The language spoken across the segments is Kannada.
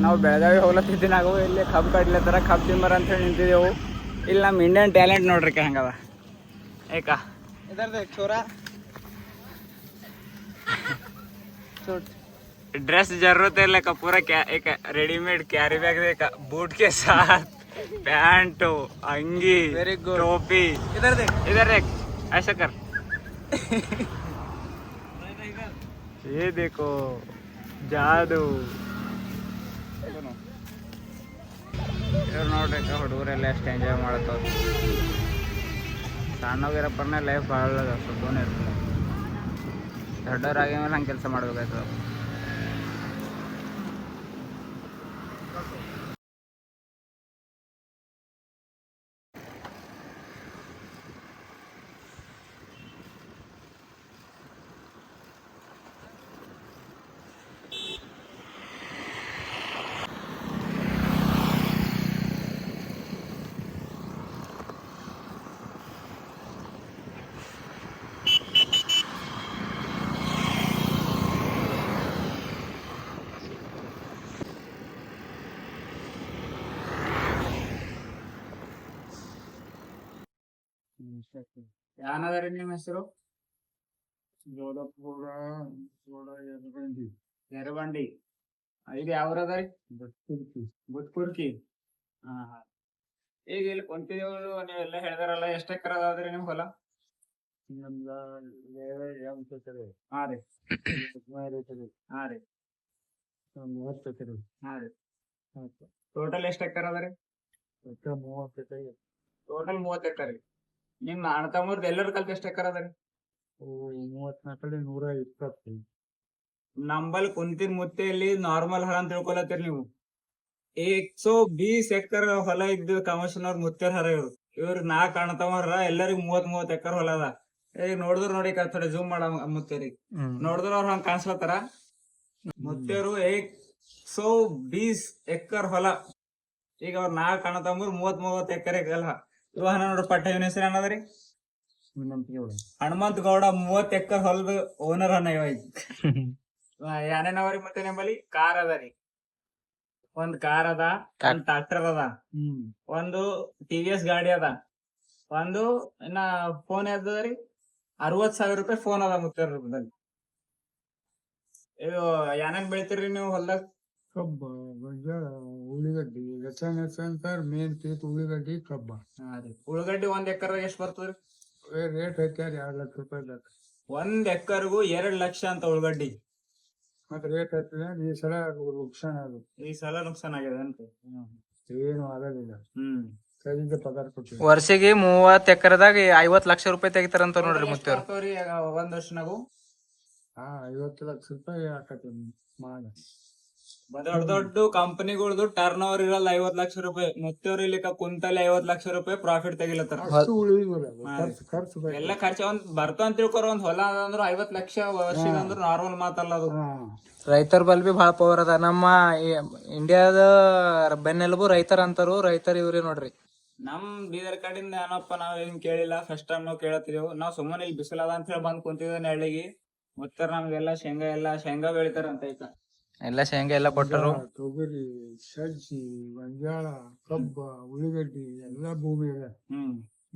ನಾವು ಬೆಳಗಾವಿ ಹೋಗ್ಲತ್ತಿದ್ದಿ ನಾವು ಇಲ್ಲಿ ಕಬ್ಬು ಕಡ್ಲತ್ತರ ಕಬ್ಬು ತಿಂಬರ ಅಂತ ಹೇಳಿ ನಿಂತಿದ್ದೆವು. ಇಲ್ಲಿ ನಮ್ಮ ಇಂಡಿಯನ್ ಟ್ಯಾಲೆಂಟ್ ನೋಡ್ರಿ ಹಂಗದ ಏಕ ಇದರ ಚೋರ ड्रेस जरूरत है लेका पूरा क्या एक रेडीमेड कैरी बैग देखा बूट के साथ पैंट अंगी वेरी गुड टोपी इधर देख ऐसा कर ये देखो जादू ನೋಡ್ರಿ ಹುಡುಗರೆಲ್ಲ ಎಷ್ಟು ಎಂಜಾಯ್ ಮಾಡತ್ತವ. ಸಣ್ಣಗಿರಪ್ಪನೇ ಲೈಫ್ ಭಾಳ ಸುಖನೇ ಇರ್ತದೆ. ದೊಡ್ಡವ್ರಾಗಿ ಮೇಲೆ ಹಂಗೆ ಕೆಲಸ ಮಾಡ್ಬೇಕಾಯ್ತದ. ಯಾನದಾರಿ ನಿಮ್ಮ ಹೆಸರು? ಜೋಧಪುರ ಯರಬಂಡಿ. ಇದು ಯಾವ್ರದ್ರಿ? ಬುತ್ಕುರ್ಕಿ. ಹಾ ಹಾ. ಈಗ ಇಲ್ಲಿ ಕುಂತಿದೇವು ನೀವೆಲ್ಲ ಹೇಳಿದಾರಲ್ಲ, ಎಷ್ಟು ಎಕರೆ ಅದಾದ್ರಿ ನಿಮ್ ಹೊಲ? ಹಾ ರೀ ಹಾ ರೀ 30 ಎಕರೆ. ಹಾ ರೀ. ಟೋಟಲ್ ಎಷ್ಟು ಎಕರೆ ಅದ ರೀ? 30 ಎಕರೆ. ಟೋಟಲ್ 30 ಎಕರೆ. ನಿಮ್ ಅಣ್ಣ ತಮ್ಮರ್ದು ಎಲ್ಲರ ಕಲ್ತು ಎಷ್ಟು ಎಕರೆ ಅದ ರೀ? 34 120. ನಂಬಲ್ ಕುಂತಿನ ಮುತ್ತೆಯಲ್ಲಿ ನಾರ್ಮಲ್ ಹೊಲ ಅಂತ ತಿಳ್ಕೊಳತ್ತೀರಿ ನೀವು. 120 ಎಕರೆ ಹೊಲ ಇದ್ದು ಕಮಿಷನರ್ ಮುತ್ತೆರ್ ಹರ ಇವ್ರು 4 ಅಣ್ಣ ತಮ್ಮರ ಎಲ್ಲರಿಗೂ 30 ಎಕರೆ ಹೊಲ ಅದ. ಈಗ ನೋಡಿದ್ರ ನೋಡಿ ಥೋಡೆ ಜೂಮ್ ಮಾಡ ಮುತ್ತೇರಿ ನೋಡಿದ್ರ ಅವ್ರ ಹಂಗ ಕಾಣಿಸ್ಲತ್ತಾರ. ಮುತ್ತೇರು 120 ಎಕರೆ ಹೊಲ. ಈಗ ಅವ್ರ 4 ಅಣ್ಣ ತಮ್ಮರು 30 ಎಕರೆ ಹೊಲ. ಇವಾಗ ನೋಡ್ರಿ ಪಟ್ಟ ಇವನ ಹೆಸರು ಏನದ್ರಿ? ಹನುಮಂತ ಗೌಡ. 30 ಎಕರೆ ಹೊಲದ ಓನರ್ ಅನ್ನ ಇವ. ಏನೇನವ್ರಿ ಮತ್ತೆ ನಿಮ್ಮಲ್ಲಿ? ಕಾರ್ ಅದ ರೀ, ಒಂದ್ ಕಾರ್ ಅದ, ಒಂದ್ ಟ್ರಾಕ್ಟರ್ ಅದ, ಒಂದು TVS ಗಾಡಿ ಅದ, ಒಂದು ಇನ್ನ ಫೋನ್ ಯಾವ್ದರಿ 60,000 ರೂಪಾಯಿ ಫೋನ್ ಅದ ಮುತ್ತೇರ್ ರೂಪದಲ್ಲಿ. ಇದು ಏನೇನ್ ಬೆಳಿತೀರಿ ನೀವು ಹೊಲ್ದಾಗ? ಕಬ್ಬ, ಗೊಂಜಾಳ, ಉಳ್ಳಿಗಡ್ಡಿ, ಸರ್ ಮೇನ್ ಪೀಕ್ ಉಳ್ಳಿಗಡ್ಡಿ, ಕಬ್ಬ. ಉಳ್ಳಾಗಡ್ಡಿ 1 ಎಕರ್ದಾಗ ಎಷ್ಟು ಬರ್ತದ್ರಿ? ರೇಟ್ ಹಾಕ್ಯಾರ 2 ಲಕ್ಷ ರೂಪಾಯಿ. 1 ಎಕರ್ಗೂ 2 ಲಕ್ಷ ಅಂತ ಉಳ್ಳಾಗಡ್ಡಿ. ಮತ್ತೆ ರೇಟ್ ಹತ್ತಿರ ಈ ಸಲ ನುಕ್ಸಾನ್ ಆಗುತ್ತೆ. ಈ ಸಲ ನುಕ್ಸಾನ್ ಆಗಿದೆ ಅಂತ ಏನು ಆಗೋದಿಲ್ಲ. ಕೈಯಿಂದ ಪಗಾರ ಕೊಡ್ತೀವಿ. ವರ್ಷಿಗೆ 30 ಎಕರೆದಾಗ 50 ಲಕ್ಷ ರೂಪಾಯಿ ತೆಗಿತಾರಂತ ನೋಡ್ರಿ ಮತ್ತೆ. ಒಂದ್ ವರ್ಷ ನಾವು 50 ಲಕ್ಷ ರೂಪಾಯಿ ಹಾಕತ್ತೀವಿ ಮಾಡ. ದೊಡ್ಡ ದೊಡ್ಡ ಕಂಪನಿಗಳ್ದು ಟರ್ನ್ ಓವರ್ ಇರಲ್ಲ 50 ಲಕ್ಷ ರೂಪಾಯಿ. ಮುತ್ತೇವ್ರ ಇಲ್ಲಿ ಕುಂತಲ್ಲಿ 50 ಲಕ್ಷ ರೂಪಾಯಿ ಪ್ರಾಫಿಟ್ ತೆಗಿಲತ್ತಾರ. ಎಲ್ಲ ಖರ್ಚು ಒಂದ್ ಬರ್ತಾವ ಅಂತ ತಿಳ್ಕೊರ. ಒಂದ್ ಹೊಲ ಅಂದ್ರ 50 ಲಕ್ಷ ವರ್ಷಿಗೆ ಅಂದ್ರ ನಾರ್ಮಲ್ ಮಾತಲ್ಲ ಅದು. ರೈತರ ಬಲ್ ಬಿ ಬಹಳ ಪವರ್ ಅದ. ನಮ್ಮ ಇಂಡಿಯಾದ ಬೆನ್ನೆಲುಬು ರೈತರ ಅಂತಾರು. ರೈತರ ಇವ್ರಿ ನೋಡ್ರಿ. ನಮ್ ಬೀದರ್ ಕಡೆಯಿಂದ ಏನಪ್ಪ ನಾವ್ ಏನ್ ಕೇಳಿಲ್ಲ. ಫಸ್ಟ್ ಟೈಮ್ ನಾವ್ ಕೇಳತ್ತಿದೆವು. ನಾವ್ ಸುಮ್ಮನೆ ಇಲ್ಲಿ ಬಿಸಿಲದ ಅಂತ ಹೇಳಿ ಬಂದ್ ಕುಂತಿದ್ದ ನೆಳ್ಳಿಗೆ. ಮುತ್ತಾರ ನಮ್ಗೆಲ್ಲಾ ಶೇಂಗಾ ಬೆಳಿತಾರಂತ ಈಗ. ಎಲ್ಲ ಶೇಂಗಾ ಎಲ್ಲ ಕೊಟ್ಟರು. ತೊಗರಿ, ಸಜ್ಜಿ, ಗೊಂಜಾಳ, ಕಬ್ಬ, ಉಳ್ಳಿಗಡ್ಡಿ ಎಲ್ಲಾ ಭೂಮಿ ಇದೆ.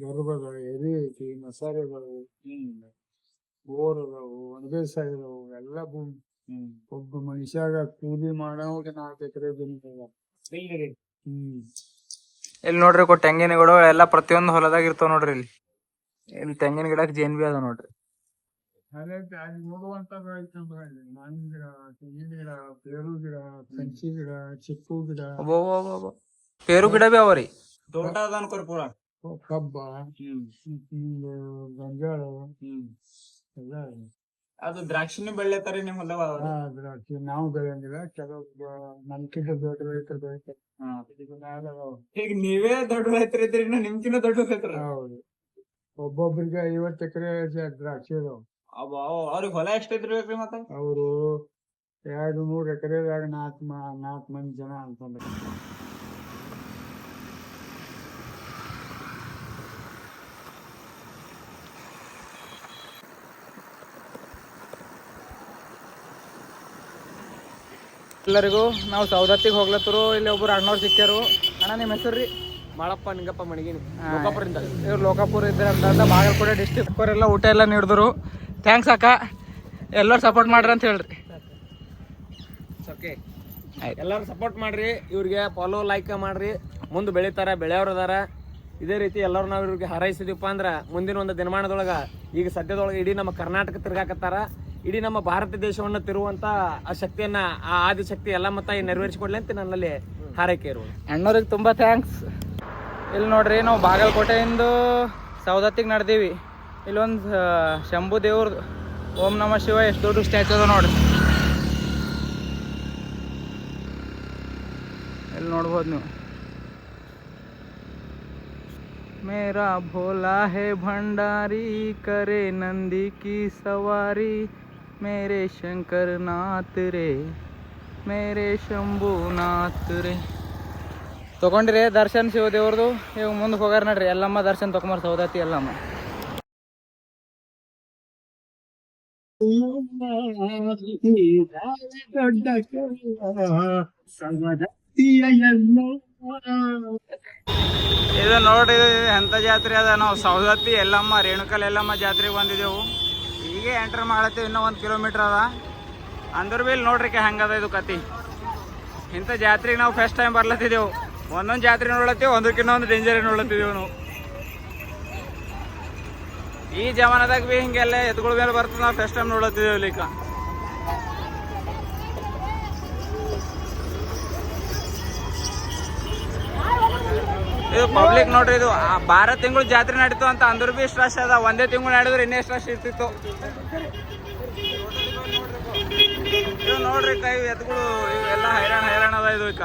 ಗರ್ಭಗಳು, ಎರಿ ಐತಿ, ಮಸಾಲೆಗಳು, ಬೋರ್ ಅದಾವು, ಒಣಬೇಸಾಯ ಇದಾವು, ಎಲ್ಲಾ ಭೂಮಿ. ಒಬ್ಬ ಮನುಷ್ಯಾಗ ಕೂಲಿ ಮಾಡೋವಾಗ 4 ಎಕರೆ ಜಮೀನು ಅದ. ಇಲ್ಲಿ ನೋಡ್ರಿ ತೆಂಗಿನ ಗಿಡ ಎಲ್ಲಾ ಪ್ರತಿಯೊಂದು ಹೊಲದಾಗ ಇರ್ತಾವ ನೋಡ್ರಿ. ಇಲ್ಲಿ ತೆಂಗಿನ ಗಿಡಕ್ ಜೇನ್ ಬಿ ಅದ ನೋಡ್ರಿ. ಅಲ್ಲಿ ನೋಡುವಂತದ್ದು ಐತಿ ಮಾವಿನ ಗಿಡ, ತೆಂಗಿನ ಗಿಡ, ಪೇರು ಗಿಡ, ಕಂಚಿ ಗಿಡ, ಚಿಕ್ಕು ಗಿಡ, ಪೇರು ಗಿಡ ಬಿ ಅವರಿ. ತೋಟ ಅದ ಅನ್ಕೋರಿ ಪೂರ. ಕಬ್ಬ, ಗೊಂಜಾಳ ಎಲ್ಲ. ಅದು ದ್ರಾಕ್ಷಿನ ಬೆಳಿತಾರಿ ನಿಮ್ ಹೊಲದಾಗ? ದ್ರಾಕ್ಷಿ ನಾವು ಬೆಳೆಯಂಗಿಲ್ಲ. ಕೆಲವೊಬ್ಬ ನಮ್ಕಿಂತ ದೊಡ್ಡ ರೈತರು ಬೆಳಿತಾರೆ. ಈಗ ನೀವೇ ದೊಡ್ಡ ರೈತರು ಇದ್ರಿ, ನಿಮ್ಕಿನ್ನ ದೊಡ್ಡ ರೈತರು. ಹೌದು. ಒಬ್ಬೊಬ್ರಿಗೆ 50 ಎಕರೆ ದ್ರಾಕ್ಷಿ ಅದಾವ. ಅವ್ರಿಗೆ ಹೊಲ ಎಷ್ಟಿದ್ರಿ ಮತ್ತೆ? ಅವರು 200 ಎಕರೆದಾಗ 4 ಮಂದಿ ಜನ ಅಂತಂದ್ರೆ. ಎಲ್ಲರಿಗೂ ನಾವು ಸೌದತ್ತಿಗೆ ಹೋಗ್ಲತ್ತರು. ಇಲ್ಲಿ ಒಬ್ರು ಅಣ್ಣವ್ರು ಸಿಕ್ಕ್ಯಾರು. ಅಣ್ಣ ನಿಮ್ಮ ಹೆಸರು ರೀ? ಬಾಳಪ್ಪ ನಿಂಗಪ್ಪ ಮಣಿಗಿನಿ ಇವ್ರು ಲೋಕಾಪುರ ಇದ್ದಾರೆ ಅಂತ ಬಾಗಲಕೋಟೆ ಡಿಸ್ಟಿಕ್ ಅವರೆಲ್ಲ ಊಟ ಎಲ್ಲ ನೀಡಿದ್ರು. ಥ್ಯಾಂಕ್ಸ್ ಅಕ್ಕ, ಎಲ್ಲರೂ ಸಪೋರ್ಟ್ ಮಾಡ್ರಿ ಅಂತ ಹೇಳ್ರಿ. ಓಕೆ, ಎಲ್ಲರೂ ಸಪೋರ್ಟ್ ಮಾಡ್ರಿ, ಇವ್ರಿಗೆ ಫಾಲೋ ಲೈಕ್ ಮಾಡ್ರಿ. ಮುಂದೆ ಬೆಳಿತಾರ, ಬೆಳೆಯವ್ರು ಅದಾರ. ಇದೇ ರೀತಿ ಎಲ್ಲರೂ ನಾವು ಇವ್ರಿಗೆ ಹಾರೈಸಿದೀವಪ್ಪ ಅಂದ್ರೆ ಮುಂದಿನ ಒಂದು ದಿನಮಾನದೊಳಗೆ, ಈಗ ಸದ್ಯದೊಳಗೆ ಇಡೀ ನಮ್ಮ ಕರ್ನಾಟಕ ತಿರ್ಗಾಕತ್ತಾರ. ಇಡೀ ನಮ್ಮ ಭಾರತ ದೇಶವನ್ನು ತಿರುವಂತ ಆ ಶಕ್ತಿಯನ್ನ, ಆ ಆದಿಶಕ್ತಿ ಎಲ್ಲ ಮತ್ತ ನೆರವೇರಿಸಿಕೊಡ್ಲಿ ಅಂತ ನನ್ನಲ್ಲಿ ಹಾರೈಕೆ ಇರುವುದು. ಅಣ್ಣವ್ರಿಗೆ ತುಂಬ ಥ್ಯಾಂಕ್ಸ್. ಇಲ್ಲಿ ನೋಡ್ರಿ, ನಾವು ಬಾಗಲಕೋಟೆಯಿಂದ ಸೌದತ್ತಿಗೆ ನಡೆದೀವಿ. ಇಲ್ಲೊಂದು ಶಂಭು ದೇವ್ರದ್ದು ಓಂ ನಮಃ ಶಿವ ಎಷ್ಟು ದೊಡ್ಡ ಸ್ಟ್ಯಾಚು ಅದ ನೋಡ್ರಿ. ಇಲ್ಲಿ ನೋಡ್ಬೋದು ನೀವು. ಮೇರಾ ಭೋಲಾ ಹೇ ಭಂಡಾರಿ ಕರೆ ನಂದಿ ಕಿ ಸವಾರಿ ಮೇರೆ ಶಂಕರ್ ನಾಥ್ ರೇ ಮೇರೆ ಶಂಭುನಾಥ್ ರೇ. ತೊಗೊಂಡ್ರಿ ದರ್ಶನ್ ಶಿವದೇವ್ರದು. ಇವಾಗ ಮುಂದೆ ಹೋಗಾರ ನೋಡ್ರಿ, ಎಲ್ಲಮ್ಮ ದರ್ಶನ್ ತೊಗೊಂಬಾರ ಸೌದತ್ತಿ ಎಲ್ಲಮ್ಮ. ಇದು ನೋಡ್ರಿ ಎಂತ ಜಾತ್ರೆ ಅದ. ನಾವು ಸೌದತ್ತಿ ಎಲ್ಲಮ್ಮ ರೇಣುಕಲ್ ಎಲ್ಲಮ್ಮ ಜಾತ್ರೆಗೆ ಬಂದಿದ್ದೆವು. ಹೀಗೆ ಎಂಟ್ರ್ ಮಾಡತ್ತೀವಿ, ಇನ್ನೂ 1 ಕಿಲೋಮೀಟ್ರ್ ಅದ. ಅಂದ್ರ ಬಿ ಇಲ್ಲಿ ನೋಡ್ರಿ ಹೆಂಗದ ಇದು ಕತಿ. ಇಂಥ ಜಾತ್ರೆಗೆ ನಾವು ಫಸ್ಟ್ ಟೈಮ್ ಬರ್ಲತ್ತಿದ್ದೆವು. ಒಂದೊಂದು ಜಾತ್ರೆ ನೋಡ್ಲತ್ತೀವಿ, ಒಂದಕ್ಕಿನ್ನ ಒಂದು ಡೇಂಜರ್ ನೋಡ್ಲತ್ತಿದ್ದೆವು ನಾವು. ಈ ಜಮಾನದಾಗ ಬಿ ಹಿಂಗೆಲ್ಲ ಎತ್ಗಳ ಮೇಲೆ ಬರ್ತದೆ. ನಾವು ಫಸ್ಟ್ ಟೈಮ್ ನೋಡ್ಲತ್ತಿದ್ದೇವೆ ಇಲ್ಲಿಕ. ಇದು ಪಬ್ಲಿಕ್ ನೋಡ್ರಿ, ಇದು 12 ತಿಂಗಳು ಜಾತ್ರೆ ನಡೀತು ಅಂತ ಅಂದ್ರ ಬಿ ಇಷ್ಟು ರಶ್ ಅದ. ಒಂದೇ ತಿಂಗಳು ನಡೆದ್ರೆ ಇನ್ನೇ ಎಷ್ಟು ರಶ್ ಇರ್ತಿತ್ತು. ಇದು ನೋಡ್ರಿ ಕೈ ಎತ್ಗಳು ಇವೆಲ್ಲ ಹೈರಾಣ ಅದ. ಇದು ಈಗ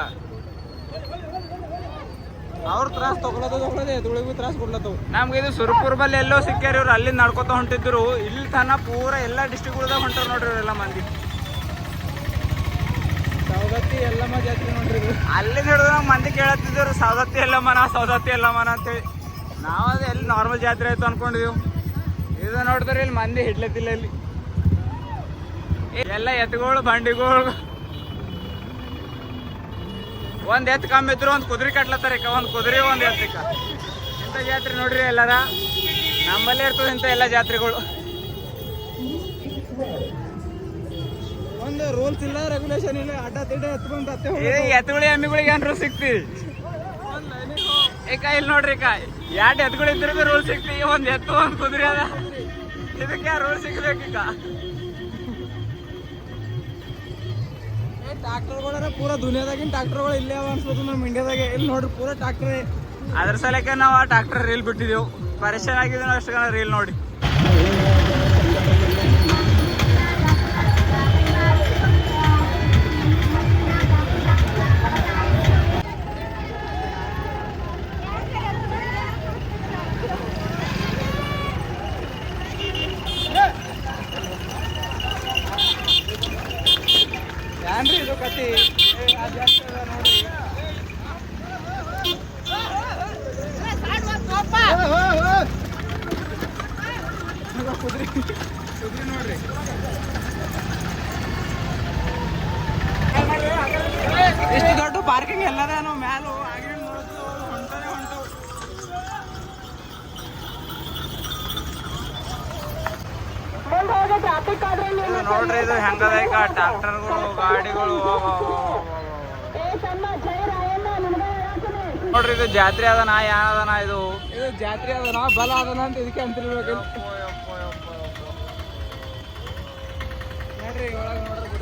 ಅವ್ರ ತ್ರಾಸ ತಗೊಳೋದು ಎದುಳಿಗೂ ತ್ರಾಸ ಕೊಡ್ಲತ್ತವು. ನಮ್ಗೆ ಇದು ಸುರಪುರ ಬಲ್ಲಿ ಎಲ್ಲೋ ಸಿಕ್ಕ್ಯಾರ. ಇವ್ರು ಅಲ್ಲಿಂದ ನಡ್ಕೊತ ಹೊಂಟಿದ್ರು. ಇಲ್ಲಿ ತನ ಪೂರ ಎಲ್ಲ ಡಿಸ್ಟ್ರಿಕ್ಟ್ಗಳ್ದಾಗ ಹೊಂಟಾರ ನೋಡ್ರಿ ಇವರೆಲ್ಲ ಮಂದಿ. ಸೌದತ್ತಿ ಎಲ್ಲಮ್ಮ ಜಾತ್ರೆ ನೋಡ್ರಿ. ಅಲ್ಲಿ ಹಿಡಿದು ನಾವು ಮಂದಿ ಕೇಳತ್ತಿದ್ರು ಸೌದತ್ತಿ ಎಲ್ಲಮ್ಮನ ಅಂತೇಳಿ. ನಾವು ಅದು ಎಲ್ಲಿ ನಾರ್ಮಲ್ ಜಾತ್ರೆ ಆಯ್ತು ಅನ್ಕೊಂಡಿದ್ದೀವಿ. ಇದು ನೋಡಿದ್ರೆ ಇಲ್ಲಿ ಮಂದಿ ಹಿಡ್ಲತ್ತಿಲ್ಲ. ಇಲ್ಲಿ ಎಲ್ಲ ಎತ್ತುಗಳು ಬಂಡಿಗಳು. ಒಂದ್ ಎತ್ತು ಕಮ್ಮಿ ಇದ್ರು ಒಂದು ಕುದುರೆ ಕಟ್ಲತ್ತಾರ. ಒಂದು ಕುದುರೆ ಒಂದು ಎತ್ತಕ್ಕ. ಇಂಥ ಜಾತ್ರೆ ನೋಡ್ರಿ ಎಲ್ಲಾರ ನಮ್ಮಲ್ಲೇ ಇರ್ತದೆ ಇಂಥ ಎಲ್ಲ ಜಾತ್ರೆಗಳು. ಒಂದು ರೂಲ್ಸ್ ಇಲ್ಲ, ರೆಗ್ಯುಲೇಷನ್ ಇಲ್ಲ. ಅಡ್ಡ ತಿಡ್ಡ ಎತ್ಕೊಂಡ್ ಎತ್ತುಗಳು ಎಮ್ಮಿಗಳಿಗೆ ಏನ್ ರೂಲ್ ಸಿಕ್ತಿವಿ. ಈಗ ಇಲ್ಲಿ ನೋಡ್ರಿ, ಈಗ 2 ಎತ್ತುಗಳು ಇದ್ರೆ ರೂಲ್ ಸಿಕ್ತಿವಿ. ಒಂದ್ ಎತ್ತು ಒಂದು ಕುದುರೆ ಅದ. ಇದಕ್ಕೆ ರೂಲ್ ಸಿಗ್ಬೇಕೀಗ. ಟ್ರಾಕ್ಟರ್ಗಳ ಪೂರಾ ದುನಿಯಾದಾಗಿನ ಟ್ರಾಕ್ಟರ್ಗಳು ಇಲ್ಲೇ ಅವ ಅನ್ಸ್ಬೋದು ನಮ್ಮ ಇಂಡಿಯಾದಾಗೆ. ಇಲ್ಲಿ ನೋಡ್ರಿ ಪೂರಾ ಟ್ರಾಕ್ಟರ್. ಅದ್ರ ಸಲಕ್ಕೆ ನಾವು ಆ ಟ್ರಾಕ್ಟರ್ ರೀಲ್ ಬಿಟ್ಟಿದ್ದೆವು. ಪರೇಶಾನ್ ಆಗಿದ್ದೀವಿ ಅಷ್ಟು ಜನ ರೀಲ್ ನೋಡಿ. ಏನ್ರಿ ಇದು ಕತಿ ನೋಡ್ರಿ. ಕುದ್ರಿ ನೋಡ್ರಿ. ಇಷ್ಟು ದೊಡ್ಡ ಪಾರ್ಕಿಂಗ್ ಎಲ್ಲದ ನಾವು ಮ್ಯಾಲು ಆಗಿನ ನೋಡೋದು ಹೊಂಟವು. ನೋಡ್ರಿ ಇದು ಹೆಂಗದ ಈಗ ಟ್ರಾಕ್ಟರ್ಗಳು ಗಾಡಿಗಳು. ನೋಡ್ರಿ ಇದು ಜಾತ್ರೆ ಅದನ ಏನದನ. ಇದು ಜಾತ್ರೆ ಅದನ ಬಲ ಅದನ ಅಂತ ಇದಕ್ಕೆ ಅಂತಿರ್ಬೇಕು. ನೋಡ್ರಿ ಒಳಗೆ ನೋಡ್ರಿ